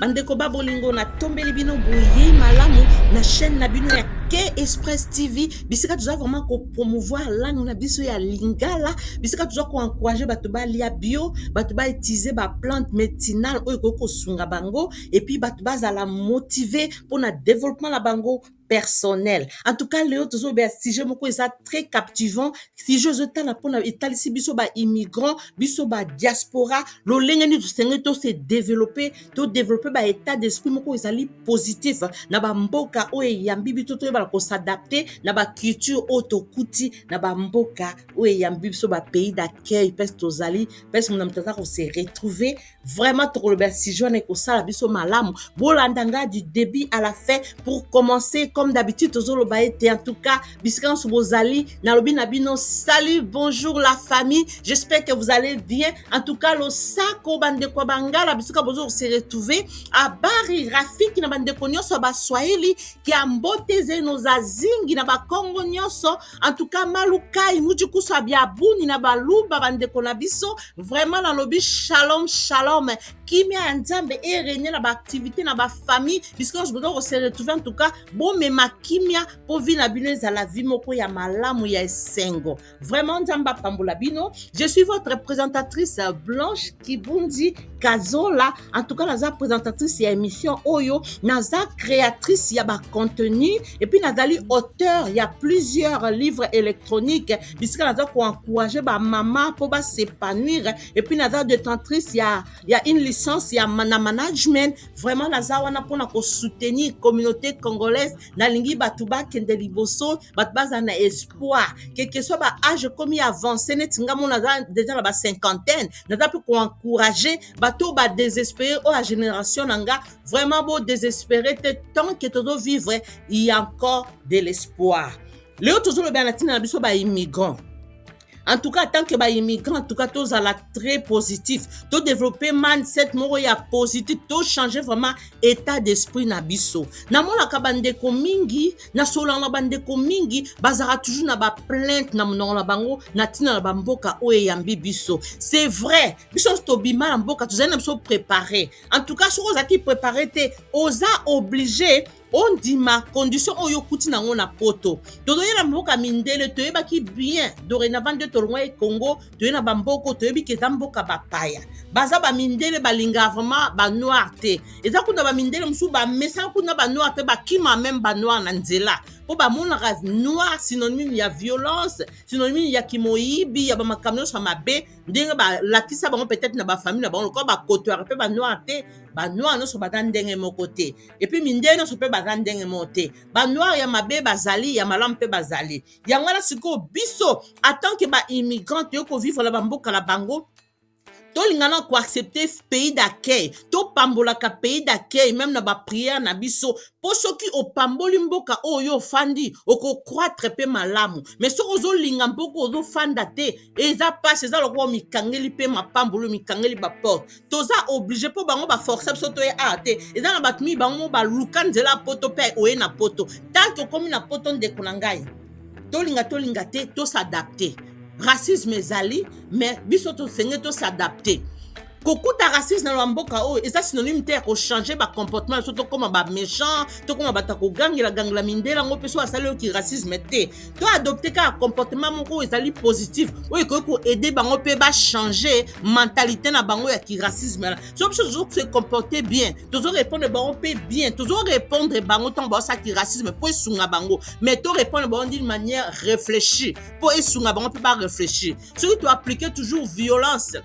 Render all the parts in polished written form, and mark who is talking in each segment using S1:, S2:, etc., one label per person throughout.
S1: bandeko babolingo na tombeli bino boye malamu na chaîne na bino ya K Express TV. Bisika tuza vraiment ko promouvoir langue na biso ya lingala. Bisika tuza ko encourager bato ba lia bio, bato ba utiliser ba plante médicinale oyo ko sunga bango et puis bato ba za la motiver pour na développement la bango personnel. En tout cas, Léo Tozo be sujet moko eza très captivant. Si je tala pona italisi biso ba immigrant, biso ba diaspora, lo lengeni tu senge to se développer ba état d'esprit moko ezali positif na ba mboka oyo yambi bito to ba ko s'adapter na ba culture autokuti na ba mboka oyo yambi biso ba pays d'accueil parce tozali parce mon amtaka ko se retrouver vraiment to le sujet na ko sala biso malamu bolandanga du début à la fin pour commencer comme d'habitude tozolo ba été en tout cas bisika bozali na lobi na bino salut bonjour la famille, j'espère que vous allez bien. En tout cas lo sako bande kwa bangala bisika bozo se retrouver à bari rafiki na bande konyoso ba swahili ki amboteze nos azingi na ba kongo nyonso. En tout cas malukai muji kuswa biabuni na baluba bande kona biso vraiment na lobi shalom shalom kimia nzambe e régner na ba activité na ba famille bisika bozo se retrouver en tout cas bon mais ma kimia pour vivre na bino za la vie moko ya malamu ya esengo vraiment nzamba pambola bino. Je suis votre présentatrice Blanche Kibundi Kazola. En tout cas naza présentatrice ya émission Oyo, naza créatrice ya ba contenu et puis nazali auteur ya plusieurs livres électroniques bisika naza ko encourager ba maman pour ba s'épanouir et puis naza détentrice ya une licence ya management. Vraiment naza wana pona ko soutenir communauté congolaise na lingi batu ba kende liboso batu baza na espoir quel que soit ba âge comme avancé netinga mon naza déjà na ba cinquantaine naza pour encourager bato ba désespérer ou la génération nanga vraiment beau désespérer tant que todo vivre il y a encore de l'espoir. Léo toujours le banatina na biso ba immigrant. En tout cas, tant que ba immigrant, en tout cas, tous à la très positif. Tout développer mindset moro ya positif, tout changer vraiment état d'esprit na biso. Na mona ka bandeko mingi, na sola na bandeko mingi, bazara toujours na ba plainte na monongo na bango, na tina na bamboka oye yambi biso. C'est vrai. Biso to bima na mboka, tous na biso préparé. En tout cas, sur ozaki préparé te, oza obligé on dit ma condition oyo kuti nango na poto todoye na mboka mindele toyeba ki bien dorénavant de tolongwa e Congo toye na bamboko toyebi keza mboka bapaya baza ba mindele balinga vraiment ba noir te eza kuna ba mindele musu ba mesa kuna ba noir te ba kima même ba noir na nzela po ba mona raz noir synonyme ya violence synonyme ya kimoyibi ya ba makamyo sa mabe ndenge ba lakisa bango peut-être na ba famille na bango ko ba koto pe ba noir te ba noir no so ba ndenge moko te et puis mindele no so pe ba ndenge mote ba noir ya mabe bazali ya malamu pe bazali yango na siko biso attend que ba immigrant yo ko vivre la bamboka la bango to lingana ko accepter pays d'accueil to pambola ka pays d'accueil même na ba prière na biso po soki o pamboli mboka oyo fandi oko croître pe malamu mais so ozo linga mboko ozo fanda te eza passe eza lokwa mikangeli pe mapambolo mikangeli ba porte toza obligé po bango ba forcer biso to ya te eza na batumi bango ba luka nzela poto pe oye na poto tant que komi na poto ndeko na ngai to linga te to s'adapter. Racisme ezali mais biso to senge to s'adapter. Kokuta racisme na mboka oyo eza synonyme te ko changer ba comportement surtout comme ba méchant to comme ba ko gangela mindela ngo peso asali ki racisme te to adopter ka comportement moko ezali positif oyo ko aider bango pe ba changer mentalité na bango ya ki racisme so biso toujours se comporter bien toujours répondre bango pe bien toujours répondre bango tant ba sa ki racisme pour sunga bango mais to répondre bango d'une manière réfléchie pour sunga bango pe ba réfléchir so tu appliquer toujours violence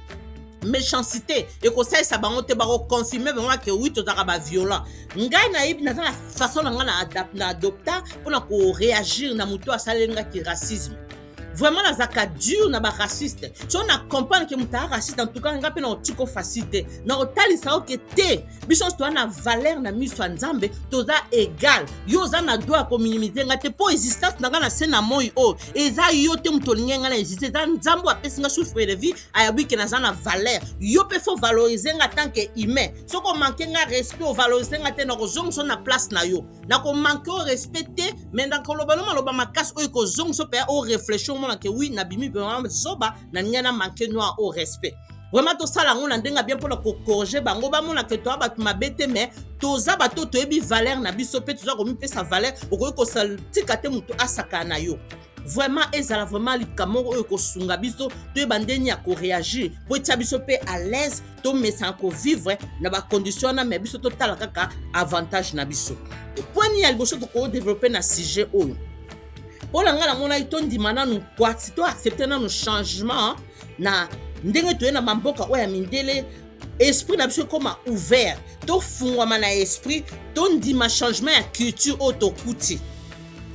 S1: méchanceté et que ça bango te baro confirmer vraiment que oui tozaka ba violent ngai na ibi na façon na adopta pour na ko réagir na muto asalenga ki racisme vraiment na zaka dur na ba raciste so na comprendre que muta raciste en tout cas ngape na otiko facilité na otali sa oke te biso to na valeur na miso nzambe toza égal yo za na droit ko minimiser ngate po existence na na sena moi o eza yo te muto linga na exister za nzambo apesi nga souffre de vie ayabi ke na za na valeur yo pe faut valoriser nga tant que humain so ko manquer nga respect o valoriser nga te na ko zong so na place na yo na ko manquer o respecter mais na ko loba makas o ko zong so pe o réfléchir que oui, Nabimi Zoba n'a rien à manquer noir au respect. vraiment tosala ngo na ndenga bien mpona kokorge bango bamona ke toa bato mabe te mais toza bato toyebi valeur na biso mpe toza komipesa valeur okoki kosatika te moto asakana na yo vraiment ezala vraiment likambo moko oyo kosunga biso toyeba ndeni ya koréagir po etia biso mpe à l'aise tomesana kovivre na bacondition wana mais biso totala kaka avantage na biso point nini ya liboso tokodéveloppe na sujet oyo mpo na ngai namonaki tondima nanu kwati toaccepte nanu changement na ndenge toye na bamboka oyo ya mindele esprit na biso ekoma ouvert tofungwama na esprit tondima changement ya culture oyo tokuti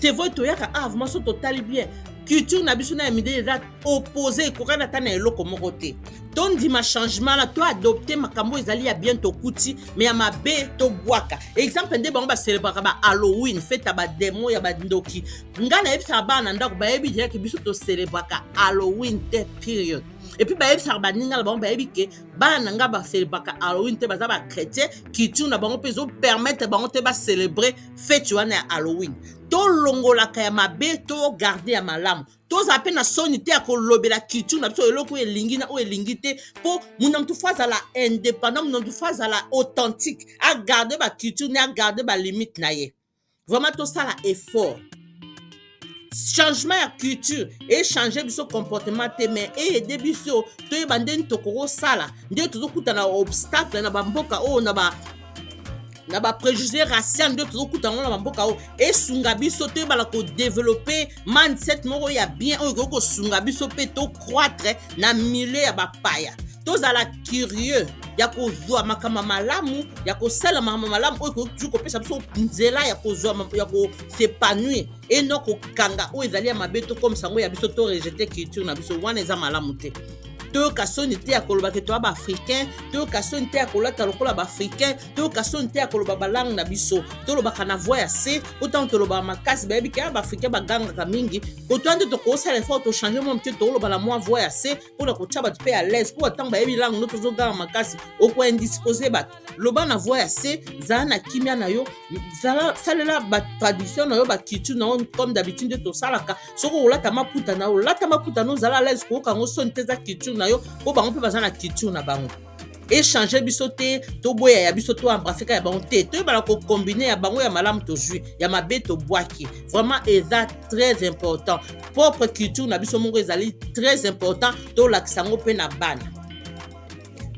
S1: te voi toyaka vraiment so totali bien culture na biso na ya mindele eza opposé ekokana ata na eloko moko te tondima changement na toadopte makambo ezali ya bien tokuti me ya mabe tobwaka exemple nde bango baselebraka ba halloween fete ya bademo ya bandoki ngai nayebisaka bana na ndako bayebi direke biso toselebraka halloween te period epuis bayebisaka baninga na bango bayebi ke bana na ngai baselebraka halloween te baza bachrétien culture na bango mpe ezopermettre bango te baselebre fete wana ya halloween tolongolaka ya mabe togarde ya malamu tozala mpe na soni te ya kolobela culture na biso eloko oyo elingi na oyo elingi te mpo muna motu fo azala indépendant muna motu fo azala authentique agarde baculture ne agarde balimite na ye vraiment tosala effort changement ya culture echange biso comportement te mais eyede biso toyeba ndeni tokokosala nde tozokutana obstacle na bamboka oyo na bapréjugé racial nde tozokuta ngo na bamboka oyo esunga biso toyebala kodéveloppe mindset moko ya bien oyo ekoki kosunga biso mpe tocroître na milieu ya bapaya tozala curieux ya kozwa makambo malamu ya kosala makambo malamu oyo ekoki kopesa biso nzela ya kozwa ya kosepanouir eno kokanga oyo ezali ya mabe tokomisa yango ya biso torejete culture na biso wana eza malamu te toyoka soni te ya koloba ke toya baafricain toyoka soni te ya kolata lokola baafricain toyoka soni te ya koloba balangue na biso tolobaka na voi ya se otango tolobaka makasi bayebi ke ya baafricain bagangaka mingi kotoya nde tokosala effort tochange mwa mte toloba na mwa voi ya se mpona kotia bato mpe ya l'aise mpo atango bayebi langue no tozoganga makasi okoindispose bato loba na voi ya se zala na kimia na yo salela batradition na yo baculture na yo comme d'habitude nde tosalaka soki olata maputa na yo olata maputa na yo ozala à l'aise koyoka yango soni te eza culture na yo po bango mpe baza na culture na bango échanger biso te toboya ya biso to embrasser ya bango te toyebala kokombine ya bango ya malamu tozwi ya mabe tobwaki vraiment eza très important propre culture na biso moko ezali très important tolakisa yango mpe na bana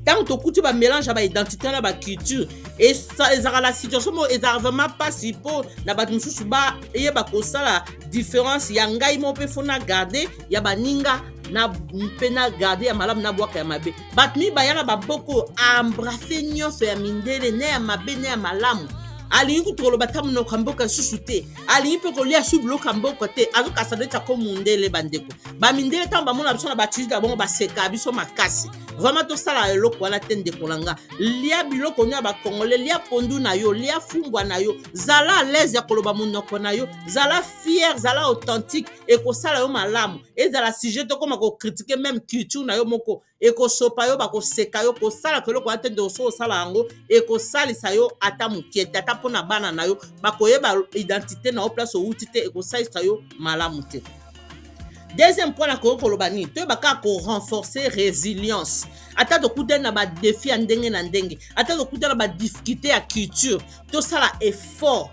S1: ntango tokuti bamélange ya baidentité na baculture ezalaka la situation moko ezalaka vraiment pasi mpo na bato mosusu bayeba kosala différence ya ngai mo mpe fo na garde ya baninga na mpe na garde ya malamu na bwaka ya mabe bato mibaya na baboko aembrase nyonso ya mindele ne ya mabe ne ya malamu alingi kutokoloba ta monoko ya mboka susu te alingi mpe kolia su biloko ya mboka te azokasa nde tiako mundele bandeko bamindele ntango bamona biso na batizide ya bongo baseka biso makasi vraiment tosala eloko wana te ndeko na nga lia biloko nio ya bakongole lia pondu na yo lia fumbwa na yo zala à l'aise ya koloba monoko na yo zala fier zala authentique ekosala yo malamu ezala sujet tokoma kokritike même culture na yo moko ekosopa yo bakoseka yo kosalaka eloko wana te nde oso osala yango ekosalisa yo ata mokie te ata mpona bana na yo bakoyeba identité na yo place outi te ekosalisa yo malamu te deuxième point nakoki koloba nini toyeba kaka korenforcer résilience ata tokutani na badefi ya ndenge na ndenge ata tokutani na badifficulté ya culture tosala effort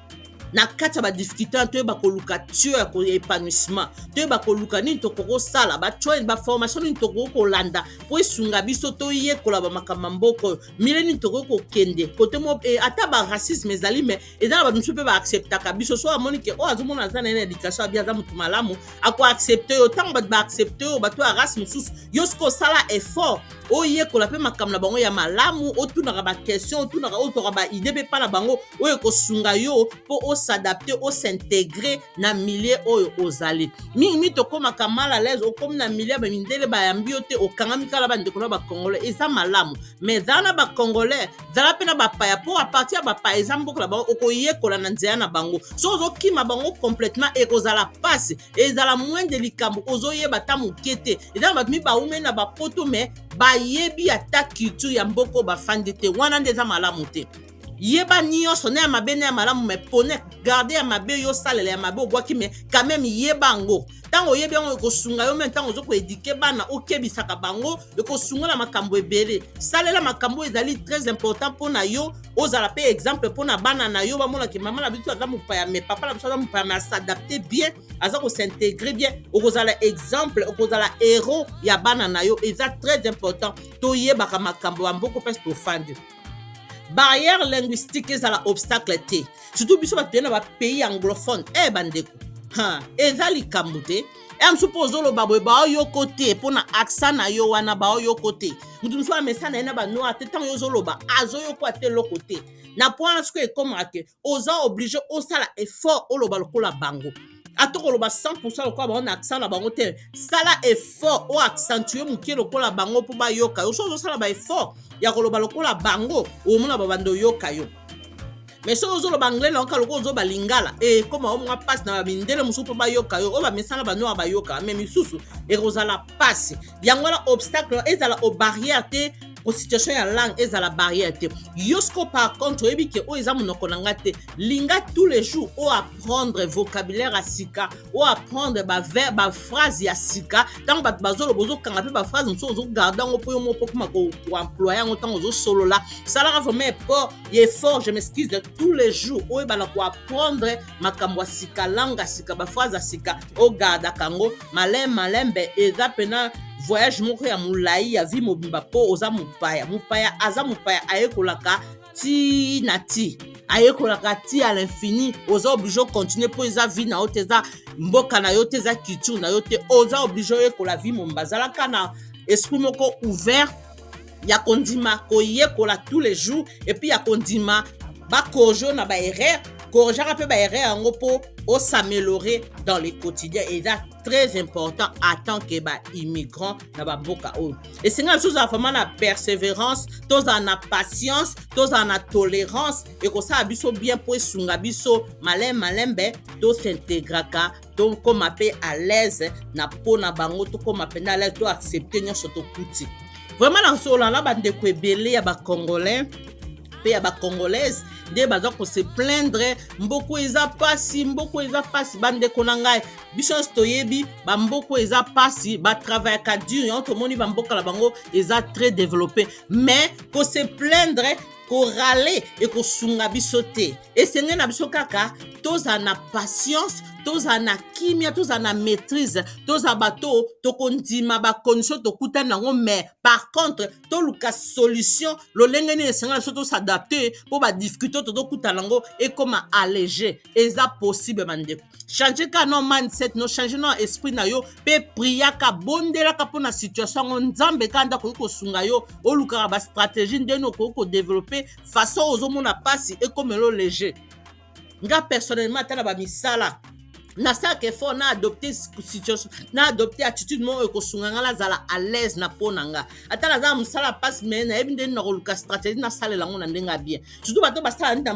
S1: na kati ya badifficulté wana toyeba koluka tio ya épanouissement toyeba koluka nini tokokosala baformation nini tokoki kolanda mpo esunga biso toyekola bamakambo mboka oyo mile nini tokoki kokende kote mo ata baracisme ezali me eza na bato mosusu mpe baacceptaka biso so amoni ke oyo azomona aza na ye na éducation abi aza motu malamu akoaccepte yo ntango bato baaccepte yo bato ya race mosusu yo soki osala effort oyekola mpe makambo na bango ya malamu otunaka baquestion otunaka otoka baide mpe mpa na bango oyo ekosunga yo mpo s'adapter s'intégrer na milieu oyo ozali mingi tokomaka mal à l'aise okomi na milieu bamindele bayambi yo te okangami kala bandeko na bakongolais eza malamu mais zala na bakongolais zala mpe na bapaya mpo aparti ya bapaya eza mboka na bango okoyekola na nzela na bango so ozokima bango complètement ekozala pasi ezala mwende likambo ozoyeba ta moke te eza na bato mi baume na bapoto mais bayebi ata culture ya mboka bafandi te wana nde eza malamu te yeba nyonso na ya mabe na ya malamu me pone garde ya mabe yo salela ya mabe obwaki me quand même yeba ngo ntango oyebi yango ekosunga yo me ntango ozo koedike bana okebisaka bango ekosunga na makambo ebele salela makambo ezali très important mpona yo ozala mpe exemple mpona bana na yo bamonaki mama na biso aza mopaya me papa na biso aza mopaya me asadapte bien aza kosintegre bien okozala exemple okozala héros ya bana na yo eza très important toyebaka makambo ya mboko mpesi tofandi barrière linguistique ezala obstacle te surtout biso bato na bapays anglophone bandeko eza likambo te mosu mpo ozoloba boye baoyoko te mpona accent na yo wana baoyoko te motu mosu amesa na ye na banoir te ntango yo ozoloba azoyokoa te eloko te na po wana soki ekomaka ke oza oblige osala effort oloba lokola bango ata koloba 100% lokola bango na accent na bango te sala effort oaccentue moke lokola bango mpo bayoka yo so ozosala baeffort ya koloba lokola bango omona babanda oyoka yo mais soki ozoloba anglais na oka lokola ozoba lingala ekoma omwa mpasi na babindele mosusu mpo bayoka yo oyo bamesana banoa bayoka me misusu ekozala mpasi yango wana obstacle ezala obarrière te situation ya langue ezala barrière te yo siko par contre oyebi ke oyo eza monoko na nga te linga tous les jours oapprendre vocabulaire ya sika oapprendre baphrase ya sika ntango bato bazoloba ozokanga mpe baphrase mosusu ozogarde yango mpo yo mo mpo koma koemploye yango ntango ozosolola salaka vraiment effort je m'excuse de tous les jours oyebana koapprendre makambo ya sika langue ya sika baphrase ya sika ogardaka yango malembe eza mpena voyage moko ya molai ya vie mobimba mpo oza mopaya aza mopaya ayekolaka ti na ti ayekolaka ti à l'infini oza oblige ocontinue mpo eza vie na yo te eza mboka na yo te eza culture na yo te oza oblige oyekola vie mobimba azalaka na esprit moko ouvert ya kondima koyekola tous les jours epuis ya kondima bakorjo na baerreur korjaka mpe baerreur yango mpo osaméliorer dans le quotidien eza très important en tant que immigrant na bamboka oyo esenga na tozala vraiment na persévérance tozala na patience tozala na tolérance ekosala biso bien mpo esunga biso malembe tosintégraka tokoma mpe à l'aise na mpo na bango tokoma mpena à l'aise toaccepte nyonso tokuti vraiment na solala bandeko ebele ya bacongolais mpe ya bacongolaise nde baza kose plaindre mboko eza pasi bandeko na ngai biso nyonso toyebi bamboko eza pasi batravaillaka dur yango tomoni bamboka na bango eza très développé mais kose plaindre korale ekosunga biso te esenge na biso kaka tozala na patience tozala na kimia tozala na maîtrise tozala bato tokondima bacondition tokutani yango mais par contre toluka solution lolenge nini esenge na biso tosadapte mpo badifficulté tozokutana yango ekoma allégé eza possible bandeko change ka no mindset no change no esprit na yo mpe priaka bondelaka mpona situation yango nzambe ka nda koki kosunga yo olukaka bastratégie ndeni okoki kodéveloppe façon ozomona pasi ekomelo léger nga personnellement ata na bamisala nasalaka effort na adopte situation na adopte attitude moko ekosunga nga nazala à l'aise na mpo na nga ata nazala mosala mpasi me nayebi ndeni na koluka stratégie nasalela yango na ndenge ya bien surtout bato basala nini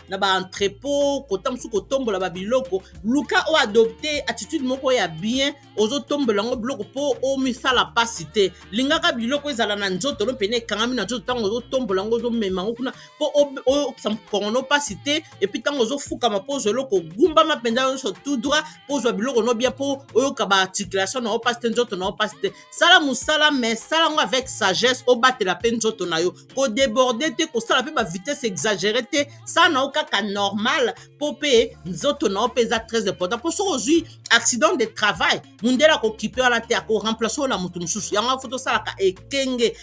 S1: na baentrepôt kota mosusu kotombola babiloko luka oadopte attitude moko ya bien ozotombola yango biloko mpo omisala mpasi te lingaka biloko ezala na nzoto no pene ekangami na nzoto ntango ozotombola yango ozomema yango kuna mpo oyokisa mokongo mpasi te epuis ntango ozofukama mpo ozwa eloko ogumbama mpenza nyonso tout droit mpo ozwa biloko no bien mpo oyoka baarticulation na yo mpasi te nzoto na yo mpasi te sala mosala mais sala yango avec sagesse obatela mpe nzoto na yo kodéborde te kosala mpe bavitesse exagéré te sala na yo kaka normal mpo mpe nzoto na yo mpe eza très important mpo soki ozwi accident de travail mundele akokipe wana te akoremplace oyo na moto mosusu yango fo tosalaka ekenge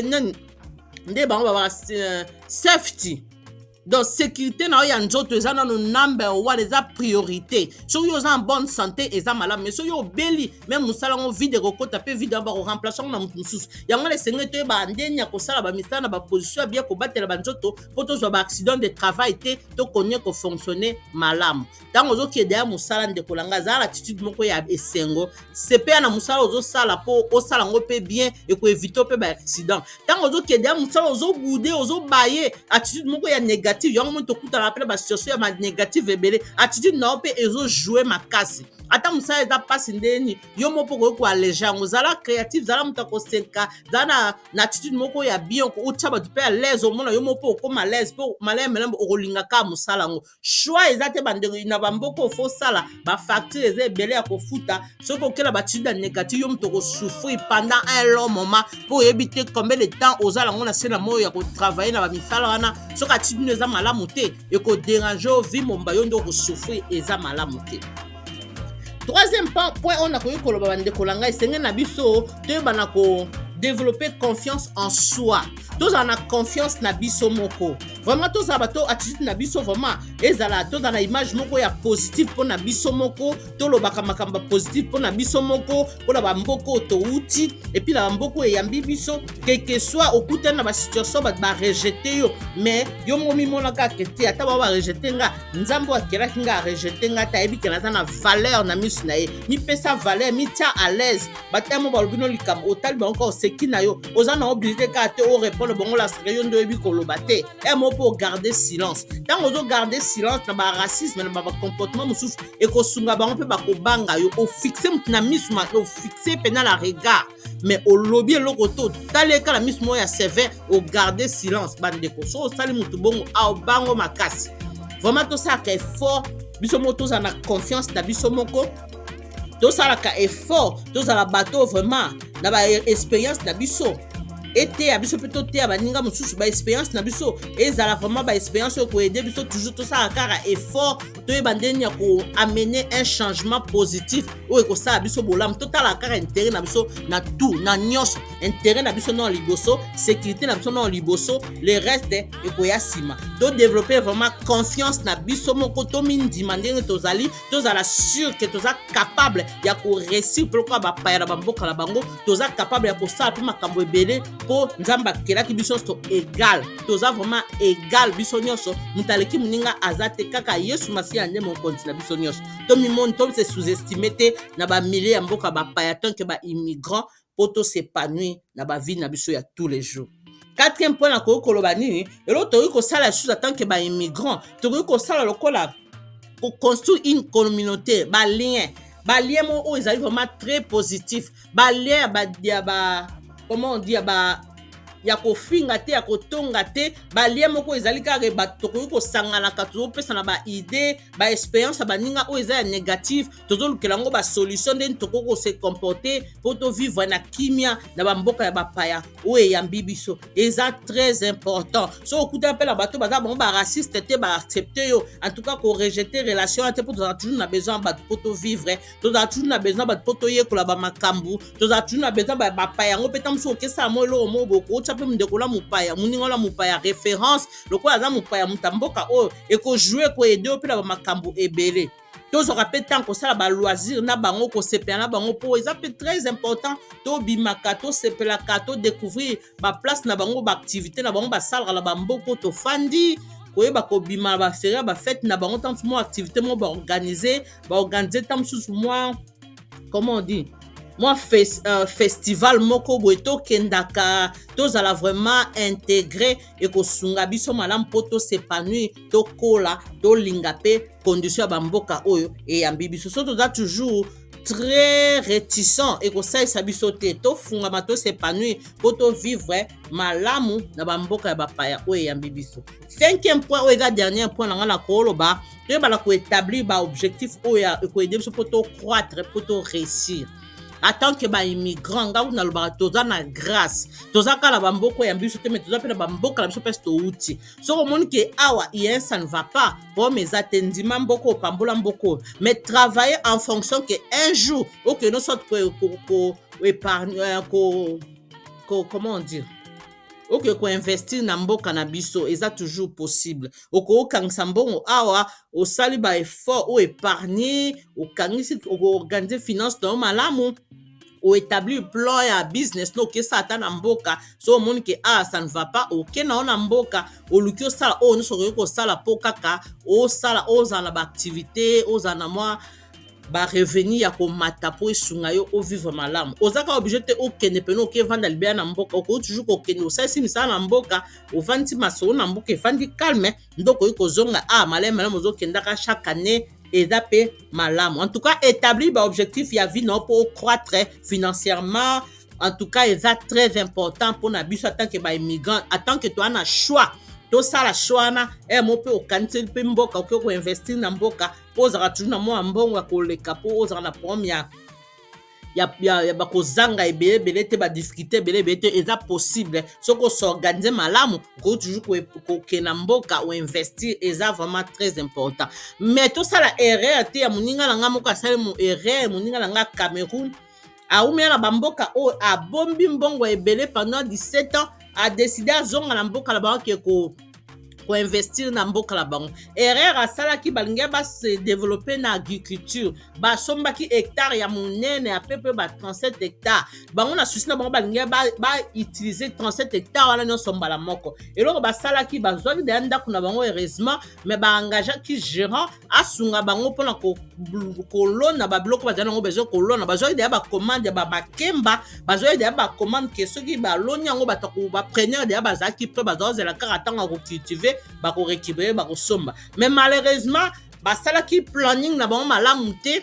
S1: nini nde bango babaka safety donc sécurité na yo ya nzoto eza nano number one eza priorité soki yo oza en bonne santé eza malamu mais soki yo obeli même mosala yango vide ekokota mpe vide yango bakoremplace yango na moto mosusu yango na esengeli toyeba ndeni ya kosala bamisala na baposition ya bien kobatela banzoto mpo tozwa baaccident de travail te tokonie kofonctionne malamu ntango ozokende ya mosala ndeko na ngai azala na attitude moko ya esengo sepeya na mosala ozosala mpo osala yango mpe bien ekoevite mpe baaccident ntango ozokende ya mosala ozobude ozobaye attitude moko ya négative yango moi tokutana mpe na basituation ya banégative ebele attitude na yo mpe ezojoue makasi ata mosala eza mpasi ndeni yo moko okoki koalege yango zala créative zala moto akosenka zala na attitude moko ya bien otya bato mpe à l'aise omona yo moko okoma à l'aise mpe malamu okolinga kaka mosala yango choix eza te bandeko na bamboka ofosala bafacture eza ebele ya kofuta soki okela battitude ya négative yo moto okosouffrir pendant un long moment mpo oyebi te combien de temps ozala yango na se na moyo ya kotravaille na bamisala wana soki attitude eza malamu te ekoderange ovi momba yo nde okosouffrir eza malamu te. Troisième point on a koyi koloba bandeko na ngai esengeli na biso toyebana développer confiance en soi. Tozala na confiance na biso moko. Vraiment tozala bato attitude na biso vraiment ezala tozala na image moko ya positive mpo na biso moko tolobaka makambo positive mpo na biso moko mpo na bamboko touti epuis na bamboko eyambi biso quelque soit okutani na basituation bato barejete yo mais yo moko mimonaka ke te ata bao barejete nga nzambe akelaki nga arejete nga ata ayebi ke naza na valeur na miso na ye mipesa valeur mitia à l'aise bato ya mo balobi no likambo otali bango ka oseki na yo oza na obligé kaka te orépondre bongo la sere yo nde oyebi koloba te mo mpo garder silence ntango ozogarder silence na baracisme na bacomportement mosusu ekosunga bango mpe bakobanga yo ofixe motu na miso ofixe mpena na regard mais olobi eloko to otali eka na miso moko ya sévère ogarder silence bandeko so osali motu bongo aobango makasi vraiment tosalaka effort biso moko tozala na confiance na biso moko tosalaka effort tozala bato vraiment na baexpérience na biso eteya biso mpe toteya baninga mosusu baexpérience na biso ezala vraiment baexpérience oyo koyede biso toujours tosala kaka effort toyeba ndeni ya koamene un changement positif oyo ekosala biso bolamu totala kaka intérêt na biso na tout na nyonso intérêt na biso na liboso sécurité na biso na liboso le reste ekoya nsima todévelopper vraiment confiance na biso moko tomindima ndenge tozali tozala sûr ke toza capable ya koréussir mpe lokola bapaya na bamboka na bango toza capable ya kosala mpe makambo ebele mpo nzambe akelaki biso nyonso égal toza vraiment égal biso nyonso moto aleki moninga aza te kaka yesu masiya nde mokonzi na biso nyonso tomimoni tose sous-estime te na bamilie ya mboka bapaya tanke baimmigrant mpo tosépanouir na bavie na biso ya tous les jours. Quatrième point na koki koloba nini eloko tokoki kosala chose atanke baimmigrant tokoki kosala lokola koconstruire une communauté balien moko oyo ezali vraiment très positif balien comment on dit ya kofinga te ya kotonga te balie moko ezali kaka bato tokoki kosanganaka tozopesa na baide baexpérience ya baninga oyo eza ya négative tozolukela yango basolution ndeni tokoki kose comporte mpo tovivre na kimia na bamboka ya bapaya oyo eyambi biso eza très important so okuta mpe na bato baza bango baraciste te baaccepte yo en tout cas korejete relation te mpo tozala toujours na besoin ya bato mpo tovivre tozala toujours na besoin ya bato mpo toyekola bamakambu tozala toujours na besoin ya bapaya yango mpe ta mosu okesala mo eloko mo boko mpe mondeko la mopaya moninga la mopaya référence lokola aza mopaya moto mboka oyo ekojoue koyede yo mpe na bamakambo ebele tozwaka mpe ntango kosala baloisir na bango kosepela na bango mpo eza mpe très important tobimaka tosepelaka todécouvrir baplace na bango baactivité na bango basalaka na bamboka tofandi koyeba kobima na baferia bafete na bango ntango mwa activité mo baorganize ntango mosusu mwa comment on dit moi festival moko boye tokendaka tozala vraiment intégré ekosunga biso malamu mpo tosépanouir tokola tolinga mpe condition ya bamboka oyo eyambi biso so toza toujours très réticent ekosalisa biso te tofungama tosépanouir mpo tovivre malamu na bamboka ya bapaya oyo eyambi biso. Cinquième point oyo eza dernier point na nga na koloba toyebala koétablir baobjectif oyo ekoyede biso mpo tocroître mpo toréussir en tant que baimmigrant nga kuna lobaka toza na grâce toza kaka na bamboka ya biso te me toza mpe na bamboka na biso mpesi touti soki omoni ke awa yen ça ne va pas pome eza te ndima mboka opambola mboka oyo mais travailler en fonction ke un jour okende sorte koépargne comment on dit oke koinvestir na mboka na biso eza toujours possible okokangisa mbongo awa osali baeffort oépargne okangisi okoorganize finance na yo malamu oétablir plan ya business no okesa ata na mboka so omoni ke ça ne va pas oke na yo na mboka oluki osala oyo nyonso okoki kosala mpo kaka osala ozala na baactivité ozala na mwa bareveni ya komata mpo esunga yo ovivre malamu oza kaka oblige te okende pene okevanda libaya na mboka okoki toujours kokende osalisi misala na mboka ovandi masolo na mboka evandi calme nde okoki kozonga malamu ozokendaka chaque année eza pe malamu. En tout cas, établir ba objectif ya vie non pour croître financièrement. En tout cas, eza très important pour na biso en tant que ba immigrant, en tant que toi na choix. Tosala choix na mo pe okaniseli pe mboka okoki koinvestir na mboka mpo ozala toujours na mwa mbongo ya koleka mpo ozala na problème ya bakozanga ebele te badifficulté ebele te eza possible soki osorganize malamu okoki toujours kokende na mboka oinvestir eza vraiment très important. Mais tosala erreur te ya moninga na nga moko asali erreur moninga na nga Cameroun aumia na bamboka oyo abombi mbongo ebele pendant 17 ans adeside azonga na mboka na bango ke koinvestir na mboka na bango. Erreur asalaki balingi base développer na agriculture basombaki hectare ya monene ya pepe ba 37 hectares bango na susi na bango balingi utiliser 37 hectares wana nyonso mbala moko eloko basalaki bazwaki deya ndako na bango heureusement mais baengagaki gérant asunga bango mpona kolona babiloko bazali nango besoin kolona bazwaki deya bacommande ya bakemba bazwaki deya bacommande ke soki baloni yango bato bapreneur deya bazalaki mpe bazozela kaka ntango ya kocultive bakorécupere bakosomba. Mais malheureusement basalaki planning na bango malamu te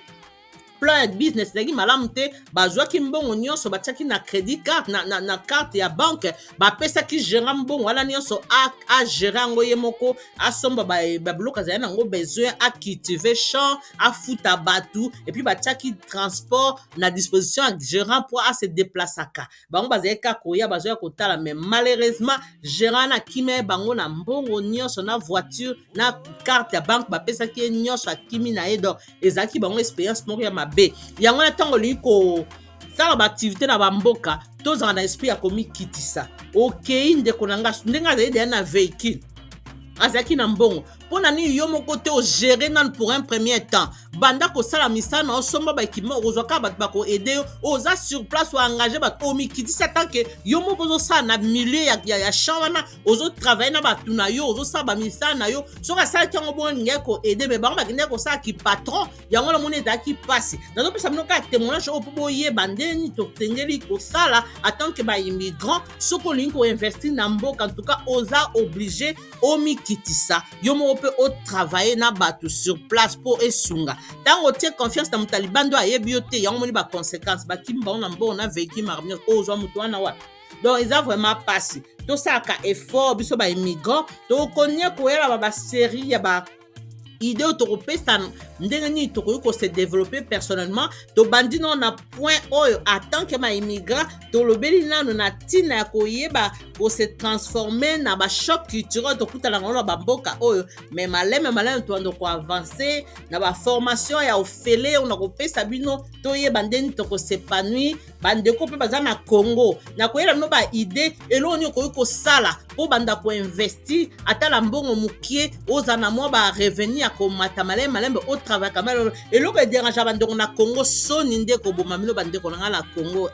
S1: plan de business ezalaki malamu te bazwaki mbongo nyonso batiaki na crédit carte na carte ya banque bapesaki gérant mbongo wana nyonso agérer yango ye moko asomba babiloko azali nango besoin acultive champ afuta batu epuis batiaki transport na disposition ya gérant mpo ase déplasaka bango bazalaki kaka koya bazwaki kotala. Mais malheureusement gérant nakimi bango na mbongo nyonso na voiture na carte ya banque bapesaki ye nyonso akimi na ye donc ezalaki bango expérience moko ya mabe yango na ntango olingi kosala baactivité na bamboka tozala na esprit ya komikitisa okei ndeko na nga ndenge azali deya na véhicule azalaki na mbongo mpo na nini yo moko te ogere nanu pour un premier temps banda kosala misala na osomba baekipema okozwaka bato bakoede yo oza sur place oengage bato omikitisa tanke yo moko ozosala na milieu ya champ wana ozotravaille na bato na yo ozosala bamisala na yo soki asalaki yango bongo ningaki koede me bango bakendaki kosalaki patron yango na moni ezalaki mpasi nazopesa bino kaka témoignage oyo mpo boyeba ndeni tokengeli kosala atanke baimmigrant soki olingi koinvestir na mboka en tout cas oza oblige omikitisa yo moko mpe otravaille na bato sur place mpo esunga ntango otie confiance na moto alibanda ayebi yo te yango moni baconséquence bakimi bango na mbongo na véhicule marmier ozwa moto wana wapi donc eza vraiment mpasi tosalaka effort biso baimmigrant tokonia koyela basérie ya idée oyo tokopesa ndenge nini tokoki kose développer personnellement tobandi nano na point oyo atanke baimmigrant tolobeli nano na ntina ya koyeba kose transformer na bachoc culturel tokutana nango na bamboka oyo mais maleme tobanda koavance na baformation ya ofele oyo na kopesa bino toyeba ndeni tokosepanui bandeko mpe baza na Congo na koyela bino baide eloko nini okoki kosala mpo banda koinvestir ata na mbongo mokie ozala na mwa barevenu ya komata malembe otravaille kamele eloko ederange bandeko na Congo soni nde koboma bino bandeko na nga na Congo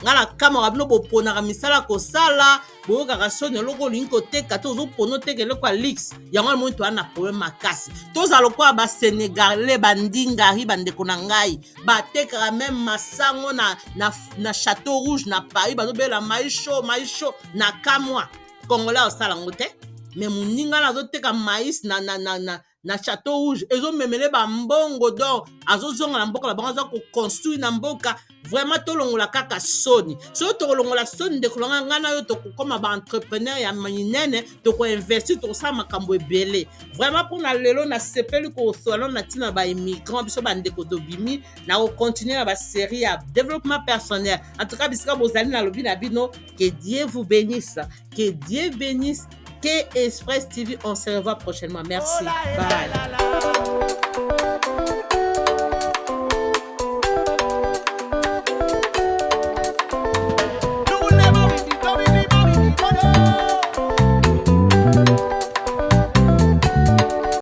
S1: nga na kamaka bino boponaka misala kosala boyokaka soni eloko olingi koteka te ozopona oteka eloko ya lix yango namoni toza na problème makasi tozala lokola basénégalais bandingari bandeko na ngai batekaka meme masango na château rouge na Paris bazobela maisho na kamwa congolais osala yango te mais moninga na azoteka maïs na château rouge ezomemele bambongo donc azozonga na mboka na bango aza koconstruire na mboka vraiment tolongola kaka soni soki tokolongola soni ndeko nanga ngai na yo tokokoma baentrepreneur ya minene tokoinvestir tokosala makambo ebele vraiment mpona lelo nasepeli kosola na ntina baimmigrant biso bandeko tobimi na kocontinue na basérie ya développement personnel en tout cas bisika bozali na lobi na bino que Dieu vous bénisse que Dieu bénisse que Express TV on se revoit prochainement merci bye